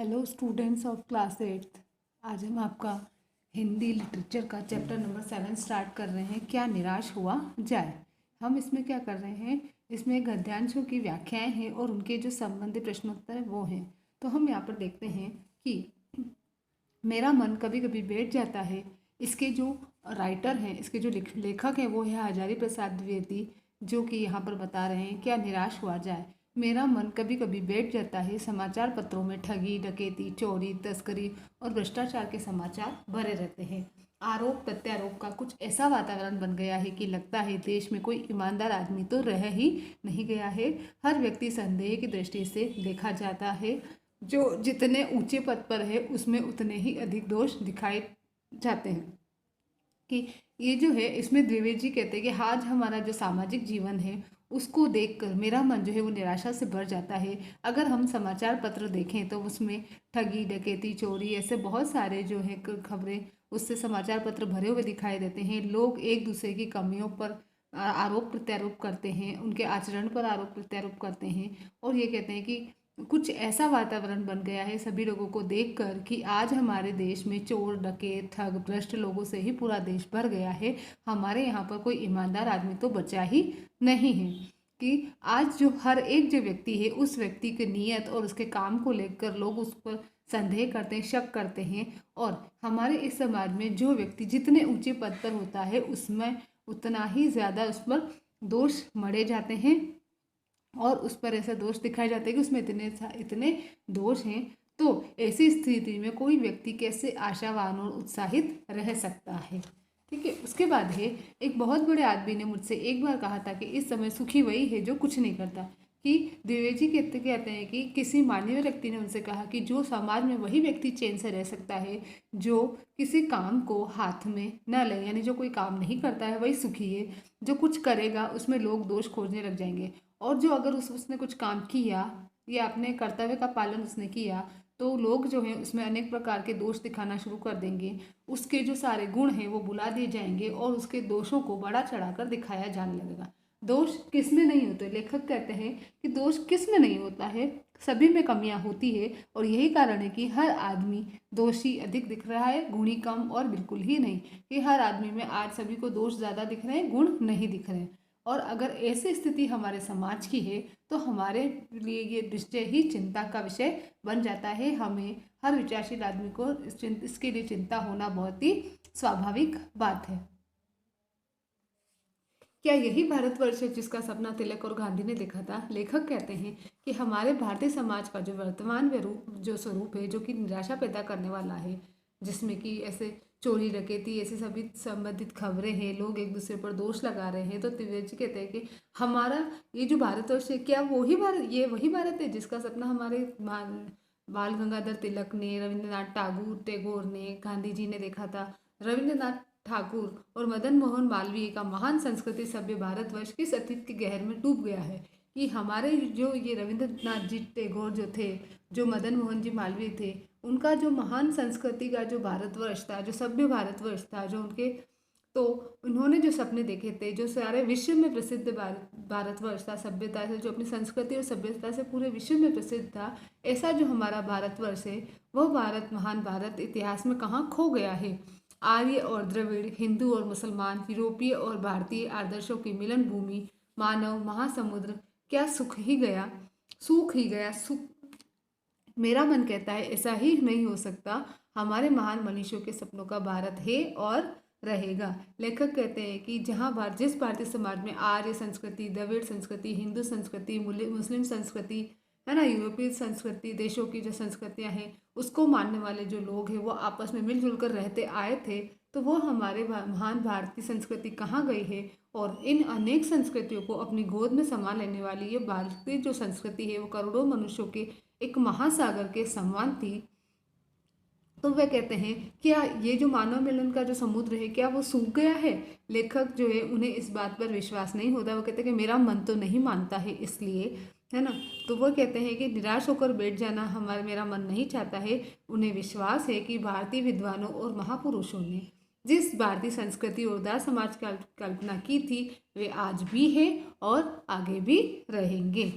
Hello students of class 8। आज हम आपका हिंदी लिटरेचर का चैप्टर नंबर 7 स्टार्ट कर रहे हैं, क्या निराश हुआ जाए। हम इसमें क्या कर रहे हैं, इसमें गद्यांशों की व्याख्याएं हैं और उनके जो संबंधित प्रश्नोत्तर है वो हैं। तो हम यहाँ पर देखते हैं कि मेरा मन कभी कभी बैठ जाता है। इसके जो राइटर हैं, इसके जो लेखक हैं वो है हजारी प्रसाद द्विवेदी, जो कि यहाँ पर बता रहे हैं क्या निराश हुआ जाए। मेरा मन कभी कभी बैठ जाता है। समाचार पत्रों में ठगी, डकैती, चोरी, तस्करी और भ्रष्टाचार के समाचार भरे रहते हैं। आरोप प्रत्यारोप का कुछ ऐसा वातावरण बन गया है कि लगता है देश में कोई ईमानदार आदमी तो रह ही नहीं गया है। हर व्यक्ति संदेह की दृष्टि से देखा जाता है। जो जितने ऊंचे पद पर है उसमें उतने ही अधिक दोष दिखाए जाते हैं। कि ये जो है, इसमें द्विवेदी जी कहते हैं कि आज हमारा जो सामाजिक जीवन है उसको देखकर मेरा मन जो है वो निराशा से भर जाता है। अगर हम समाचार पत्र देखें तो उसमें ठगी, डकैती, चोरी ऐसे बहुत सारे जो है खबरें उससे समाचार पत्र भरे हुए दिखाई देते हैं। लोग एक दूसरे की कमियों पर आरोप प्रत्यारोप करते हैं, उनके आचरण पर आरोप प्रत्यारोप करते हैं और ये कहते हैं कि कुछ ऐसा वातावरण बन गया है सभी लोगों को देखकर कि आज हमारे देश में चोर, डकैत, ठग, भ्रष्ट लोगों से ही पूरा देश भर गया है। हमारे यहाँ पर कोई ईमानदार आदमी तो बचा ही नहीं है। कि आज जो हर एक जो व्यक्ति है उस व्यक्ति की नीयत और उसके काम को लेकर लोग उस पर संदेह करते हैं, शक करते हैं। और हमारे इस समाज में जो व्यक्ति जितने ऊंचे पद पर होता है उसमें उतना ही ज़्यादा उस पर दोष मढ़े जाते हैं और उस पर ऐसा दोष दिखाया जाता है कि उसमें इतने इतने दोष हैं। तो ऐसी स्थिति में कोई व्यक्ति कैसे आशावान और उत्साहित रह सकता है। ठीक है, उसके बाद है, एक बहुत बड़े आदमी ने मुझसे एक बार कहा था कि इस समय सुखी वही है जो कुछ नहीं करता। कि द्विवेदी कहते हैं कि किसी मानवीय व्यक्ति ने उनसे कहा कि जो समाज में वही व्यक्ति चैन से रह सकता है जो किसी काम को हाथ में न ले, यानी जो कोई काम नहीं करता है वही सुखी है। जो कुछ करेगा उसमें लोग दोष खोजने लग जाएंगे और जो अगर उसने कुछ काम किया या अपने कर्तव्य का पालन उसने किया तो लोग जो हैं उसमें अनेक प्रकार के दोष दिखाना शुरू कर देंगे। उसके जो सारे गुण हैं वो बुला दिए जाएंगे और उसके दोषों को बड़ा चढ़ाकर दिखाया जाने लगेगा। दोष किस में नहीं होते, लेखक कहते हैं कि दोष किस में नहीं होता है, सभी में कमियां होती है और यही कारण है कि हर आदमी दोषी अधिक दिख रहा है, गुणी कम और बिल्कुल ही नहीं। कि हर आदमी में आज सभी को दोष ज़्यादा दिख रहे हैं, गुण नहीं दिख रहे हैं। और अगर ऐसी स्थिति हमारे समाज की है तो हमारे लिए ये निश्चय ही चिंता का विषय बन जाता है। हमें हर विचारशील आदमी को इसके लिए चिंता होना बहुत ही स्वाभाविक बात है। क्या यही भारतवर्ष है जिसका सपना तिलक और गांधी ने देखा था। लेखक कहते हैं कि हमारे भारतीय समाज का जो वर्तमान जो स्वरूप है जो कि निराशा पैदा करने वाला है, जिसमें कि ऐसे चोरी, डकैती, ऐसे सभी संबंधित खबरें हैं, लोग एक दूसरे पर दोष लगा रहे हैं। तो त्रिवेदी जी कहते हैं कि हमारा ये जो भारतवर्ष है, क्या वही भारत, ये वही भारत है जिसका सपना हमारे बाल गंगाधर तिलक ने, रविंद्रनाथ टैगोर ने, गांधी जी ने देखा था। रविंद्रनाथ ठाकुर और मदन मोहन मालवीय का महान संस्कृति सभ्य भारतवर्ष किस अतीत के गहर में डूब गया है। कि हमारे जो ये रविंद्रनाथ जी टैगोर जो थे, जो मदन मोहन जी मालवीय थे, उनका जो महान संस्कृति का जो भारतवर्ष था, जो सभ्य भारतवर्ष था, जो उनके तो उन्होंने जो सपने देखे थे, जो सारे विश्व में प्रसिद्ध भारतवर्ष था, सभ्यता से जो अपनी संस्कृति और सभ्यता से पूरे विश्व में प्रसिद्ध था, ऐसा जो हमारा भारतवर्ष है वह भारत, महान भारत इतिहास में कहाँ खो गया है। आर्य और द्रविड़, हिंदू और मुसलमान, यूरोपीय और भारतीय आदर्शों की मिलन भूमि, मानव महासमुद्र, क्या सूख ही गया सुख। मेरा मन कहता है ऐसा ही नहीं हो सकता। हमारे महान मनीषियों के सपनों का भारत है और रहेगा। लेखक कहते हैं कि जिस भारतीय समाज में आर्य संस्कृति, द्रविड़ संस्कृति, हिंदू संस्कृति, मुस्लिम संस्कृति है ना, यूरोपीय संस्कृति, देशों की जो संस्कृतियां हैं उसको मानने वाले जो लोग हैं वो आपस में मिलजुल कर रहते आए थे, तो वो हमारे महान भारतीय संस्कृति कहाँ गई है। और इन अनेक संस्कृतियों को अपनी गोद में समा लेने वाली ये भारतीय जो संस्कृति है वो करोड़ों मनुष्यों के एक महासागर के समान थी। तो वे कहते हैं क्या ये जो मानव मिलन का जो समुद्र है क्या वो सूख गया है। लेखक जो है उन्हें इस बात पर विश्वास नहीं होता। वो कहते हैं कि मेरा मन तो नहीं मानता है, इसलिए है ना। तो वो कहते हैं कि निराश होकर बैठ जाना मेरा मन नहीं चाहता है। उन्हें विश्वास है कि भारतीय विद्वानों और महापुरुषों ने जिस भारतीय संस्कृति और उदार समाज की कल्पना की थी वे आज भी है और आगे भी रहेंगे।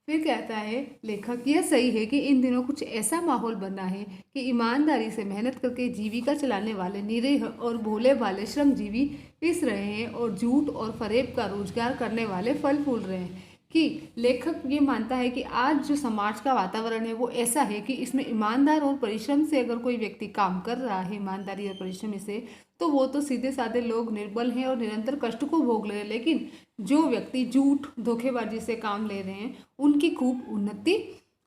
फिर कहता है लेखक, यह सही है कि इन दिनों कुछ ऐसा माहौल बना है कि ईमानदारी से मेहनत करके जीविका चलाने वाले निरीह और भोले भाले श्रमजीवी पिस रहे हैं और झूठ और फरेब का रोजगार करने वाले फल फूल रहे हैं। कि लेखक ये मानता है कि आज जो समाज का वातावरण है वो ऐसा है कि इसमें ईमानदार और परिश्रम से अगर कोई व्यक्ति काम कर रहा है, ईमानदारी और परिश्रम से, तो वो तो सीधे साधे लोग निर्बल हैं और निरंतर कष्ट को भोग रहे हैं। लेकिन जो व्यक्ति झूठ धोखेबाजी से काम ले रहे हैं उनकी खूब उन्नति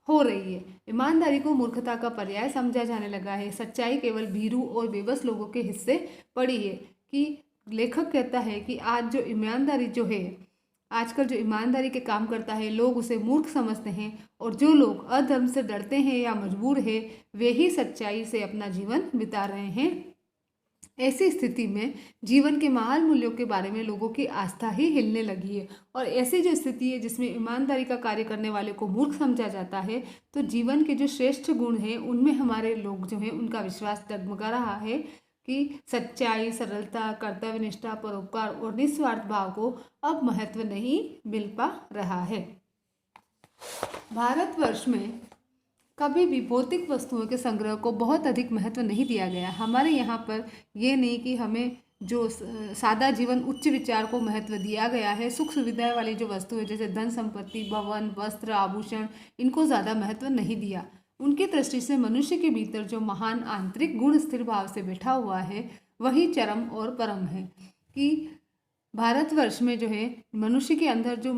हो रही है। ईमानदारी को मूर्खता का पर्याय समझा जाने लगा है। सच्चाई केवल भीरू और बेबस लोगों के हिस्से पड़ी है। कि लेखक कहता है कि आज जो ईमानदारी जो है, आजकल जो ईमानदारी के काम करता है लोग उसे मूर्ख समझते हैं, और जो लोग अधर्म से डरते हैं या मजबूर है वे ही सच्चाई से अपना जीवन बिता रहे हैं। ऐसी स्थिति में जीवन के महान मूल्यों के बारे में लोगों की आस्था ही हिलने लगी है। और ऐसी जो स्थिति है जिसमें ईमानदारी का कार्य करने वाले को मूर्ख समझा जाता है, तो जीवन के जो श्रेष्ठ गुण हैं उनमें हमारे लोग जो हैं उनका विश्वास डगमगा रहा है कि सच्चाई, सरलता, कर्तव्यनिष्ठा, परोपकार और निस्वार्थ भाव को अब महत्व नहीं मिल पा रहा है। भारतवर्ष में कभी भी भौतिक वस्तुओं के संग्रह को बहुत अधिक महत्व नहीं दिया गया। हमारे यहाँ पर ये नहीं कि हमें जो सादा जीवन, उच्च विचार को महत्व दिया गया है। सुख सुविधाएं वाली जो वस्तु है जैसे धन संपत्ति, भवन, वस्त्र, आभूषण, इनको ज़्यादा महत्व नहीं दिया। उनकी दृष्टि से मनुष्य के भीतर जो महान आंतरिक गुण स्थिर भाव से बैठा हुआ है वही चरम और परम है। कि भारतवर्ष में जो है मनुष्य के अंदर जो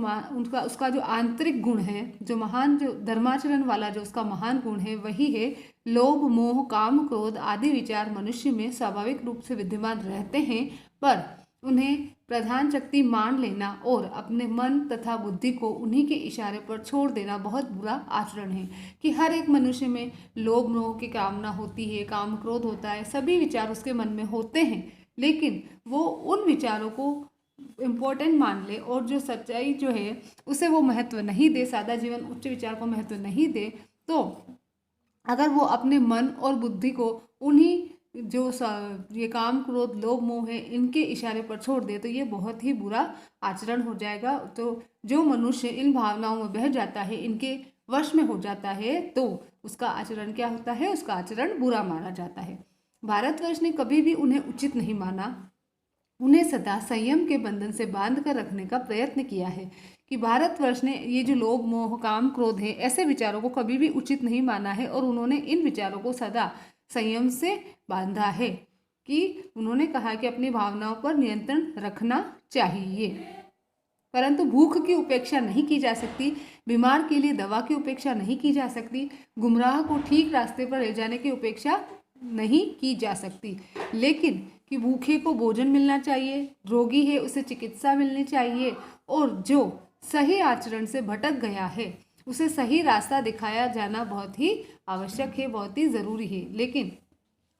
उसका जो आंतरिक गुण है, जो महान, जो धर्माचरण वाला जो उसका महान गुण है, वही है लोभ, मोह, काम, क्रोध आदि विचार मनुष्य में स्वाभाविक रूप से विद्यमान रहते हैं, पर उन्हें प्रधान शक्ति मान लेना और अपने मन तथा बुद्धि को उन्हीं के इशारे पर छोड़ देना बहुत बुरा आचरण है। कि हर एक मनुष्य में लोभ मोह की कामना होती है, काम क्रोध होता है, सभी विचार उसके मन में होते हैं, लेकिन वो उन विचारों को इम्पोर्टेंट मान ले और जो सच्चाई जो है उसे वो महत्व नहीं दे, सादा जीवन उच्च विचार को महत्व नहीं दे, तो अगर वो अपने मन और बुद्धि को उन्हीं जो ये काम क्रोध लोभ मोह है इनके इशारे पर छोड़ दे, तो ये बहुत ही बुरा आचरण हो जाएगा। तो जो मनुष्य इन भावनाओं में बह जाता है, इनके वश में हो जाता है, तो उसका आचरण क्या होता है? उसका आचरण बुरा माना जाता है। भारतवर्ष ने कभी भी उन्हें उचित नहीं माना, उन्हें सदा संयम के बंधन से बांध कर रखने का प्रयत्न किया है। कि भारतवर्ष ने ये जो लोभ मोह काम क्रोध है ऐसे विचारों को कभी भी उचित नहीं माना है, और उन्होंने इन विचारों को सदा संयम से बांधा है। कि उन्होंने कहा कि अपनी भावनाओं पर नियंत्रण रखना चाहिए, परंतु भूख की उपेक्षा नहीं की जा सकती, बीमार के लिए दवा की उपेक्षा नहीं की जा सकती, गुमराह को ठीक रास्ते पर ले जाने की उपेक्षा नहीं की जा सकती। लेकिन कि भूखे को भोजन मिलना चाहिए, रोगी है उसे चिकित्सा मिलनी चाहिए, और जो सही आचरण से भटक गया है उसे सही रास्ता दिखाया जाना बहुत ही आवश्यक है, बहुत ही ज़रूरी है। लेकिन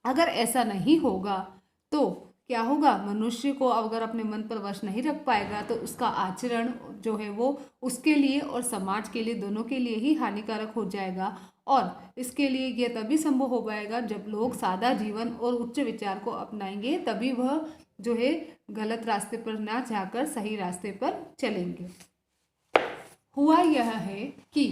अगर ऐसा नहीं होगा तो क्या होगा? मनुष्य को अगर अपने मन पर वश नहीं रख पाएगा तो उसका आचरण जो है वो उसके लिए और समाज के लिए, दोनों के लिए ही हानिकारक हो जाएगा। और इसके लिए यह तभी संभव हो पाएगा जब लोग सादा जीवन और उच्च विचार को अपनाएंगे, तभी वह जो है गलत रास्ते पर ना जाकर सही रास्ते पर चलेंगे। हुआ यह है कि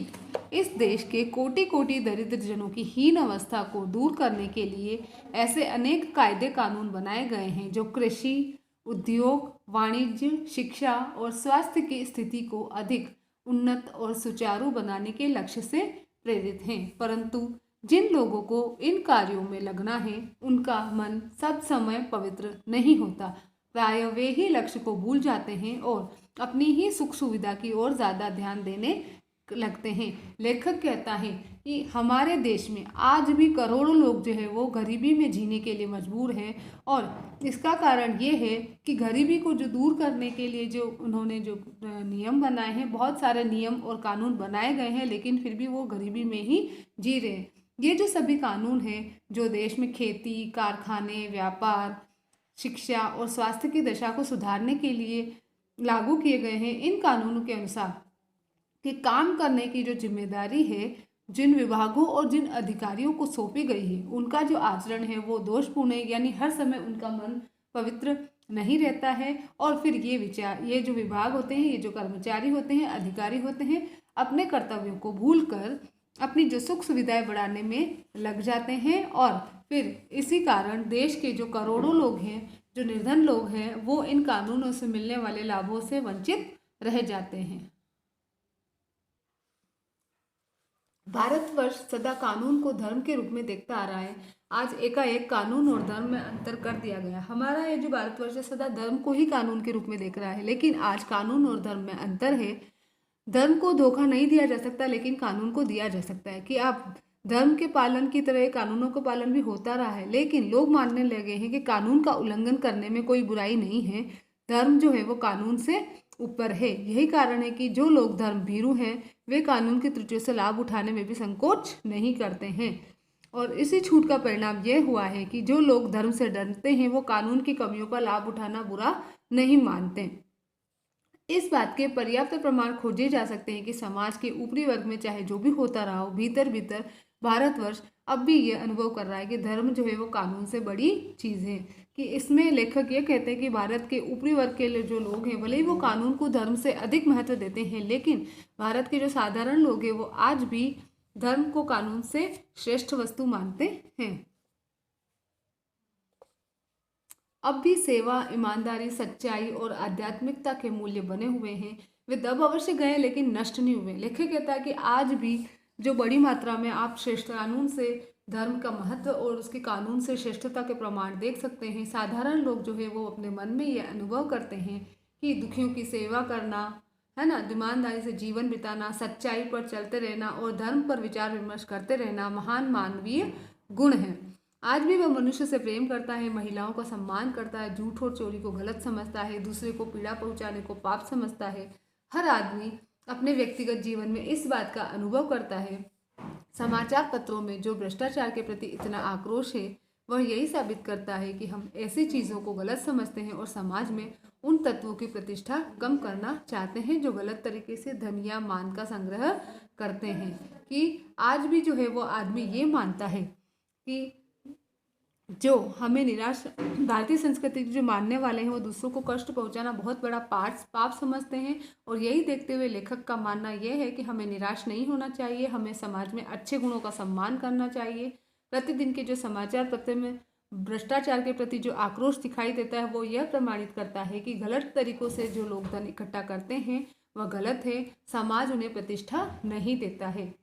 इस देश के कोटि कोटि दरिद्र जनों की हीन अवस्था को दूर करने के लिए ऐसे अनेक कायदे कानून बनाए गए हैं जो कृषि, उद्योग, वाणिज्य, शिक्षा और स्वास्थ्य की स्थिति को अधिक उन्नत और सुचारू बनाने के लक्ष्य से प्रेरित हैं। परंतु जिन लोगों को इन कार्यों में लगना है उनका मन सब समय पवित्र नहीं होता। प्राय वे ही लक्ष्य को भूल जाते हैं और अपनी ही सुख सुविधा की ओर ज़्यादा ध्यान देने लगते हैं। लेखक कहता है कि हमारे देश में आज भी करोड़ों लोग जो है वो गरीबी में जीने के लिए मजबूर हैं, और इसका कारण ये है कि गरीबी को जो दूर करने के लिए जो उन्होंने जो नियम बनाए हैं, बहुत सारे नियम और कानून बनाए गए हैं, लेकिन फिर भी वो गरीबी में ही जी रहे हैं। ये जो सभी कानून हैं जो देश में खेती, कारखाने, व्यापार, शिक्षा और स्वास्थ्य की दशा को सुधारने के लिए लागू किए गए हैं, इन कानूनों के अनुसार कि काम करने की जो जिम्मेदारी है जिन विभागों और जिन अधिकारियों को सौंपी गई है उनका जो आचरण है वो दोषपूर्ण है, यानी हर समय उनका मन पवित्र नहीं रहता है। और फिर ये जो विभाग होते हैं, ये जो कर्मचारी होते हैं, अधिकारी होते हैं, अपने कर्तव्यों को भूलकर अपनी जो सुख सुविधाएं बढ़ाने में लग जाते हैं और फिर इसी कारण देश के जो करोड़ों लोग हैं, जो निर्धन लोग हैं, वो इन कानूनों से मिलने वाले लाभों से वंचित रह जाते हैं। भारतवर्ष सदा कानून को धर्म के रूप में देखता आ रहा है। आज एकाएक कानून और धर्म में अंतर कर दिया गया। हमारा ये जो भारतवर्ष है सदा धर्म को ही कानून के रूप में देख रहा है, लेकिन आज कानून और धर्म में अंतर है। धर्म को धोखा नहीं दिया जा सकता, लेकिन कानून को दिया जा सकता है कि आप धर्म के पालन की तरह कानूनों का पालन भी होता रहा है, लेकिन लोग मानने लगे हैं कि कानून का उल्लंघन करने में कोई बुराई नहीं है। धर्म जो है वो कानून से ऊपर है। यही कारण है कि जो लोग धर्म भीरू हैं वे कानून की त्रुटियों से लाभ उठाने में भी संकोच नहीं करते हैं। और इसी छूट का परिणाम यह हुआ है कि जो लोग धर्म से डरते हैं वो कानून की कमियों का लाभ उठाना बुरा नहीं मानते। इस बात के पर्याप्त प्रमाण खोजे जा सकते हैं कि समाज के ऊपरी वर्ग में चाहे जो भी होता रहा हो, भीतर भीतर भारतवर्ष अब भी ये अनुभव कर रहा है कि धर्म जो है वो कानून से बड़ी चीज़ है। कि इसमें लेखक ये कहते हैं कि भारत के ऊपरी वर्ग के जो लोग हैं भले ही वो कानून को धर्म से अधिक महत्व देते हैं, लेकिन भारत के जो साधारण लोग हैं वो आज भी धर्म को कानून से श्रेष्ठ वस्तु मानते हैं। अब भी सेवा, ईमानदारी, सच्चाई और आध्यात्मिकता के मूल्य बने हुए हैं। वे दब अवश्य गए लेकिन नष्ट नहीं हुए। लेखक कहता है कि आज भी जो बड़ी मात्रा में आप श्रेष्ठ कानून से धर्म का महत्व और उसके कानून से श्रेष्ठता के प्रमाण देख सकते हैं। साधारण लोग जो है वो अपने मन में ये अनुभव करते हैं कि दुखियों की सेवा करना, है ना, ईमानदारी से जीवन बिताना, सच्चाई पर चलते रहना और धर्म पर विचार विमर्श करते रहना महान मानवीय गुण है। आज भी वह मनुष्य से प्रेम करता है, महिलाओं का सम्मान करता है, झूठ और चोरी को गलत समझता है, दूसरे को पीड़ा पहुंचाने को पाप समझता है। हर आदमी अपने व्यक्तिगत जीवन में इस बात का अनुभव करता है। समाचार पत्रों में जो भ्रष्टाचार के प्रति इतना आक्रोश है वह यही साबित करता है कि हम ऐसी चीज़ों को गलत समझते हैं और समाज में उन तत्वों की प्रतिष्ठा कम करना चाहते हैं जो गलत तरीके से धन या मान का संग्रह करते हैं। कि आज भी जो है वो आदमी ये मानता है कि जो हमें निराश, भारतीय संस्कृति जो मानने वाले हैं वो दूसरों को कष्ट पहुंचाना बहुत बड़ा पाप समझते हैं। और यही देखते हुए लेखक का मानना यह है कि हमें निराश नहीं होना चाहिए, हमें समाज में अच्छे गुणों का सम्मान करना चाहिए। प्रतिदिन के जो समाचार पत्र में भ्रष्टाचार के प्रति जो आक्रोश दिखाई देता है वो यह प्रमाणित करता है कि गलत तरीकों से जो लोग धन इकट्ठा करते हैं वह गलत है, समाज उन्हें प्रतिष्ठा नहीं देता है।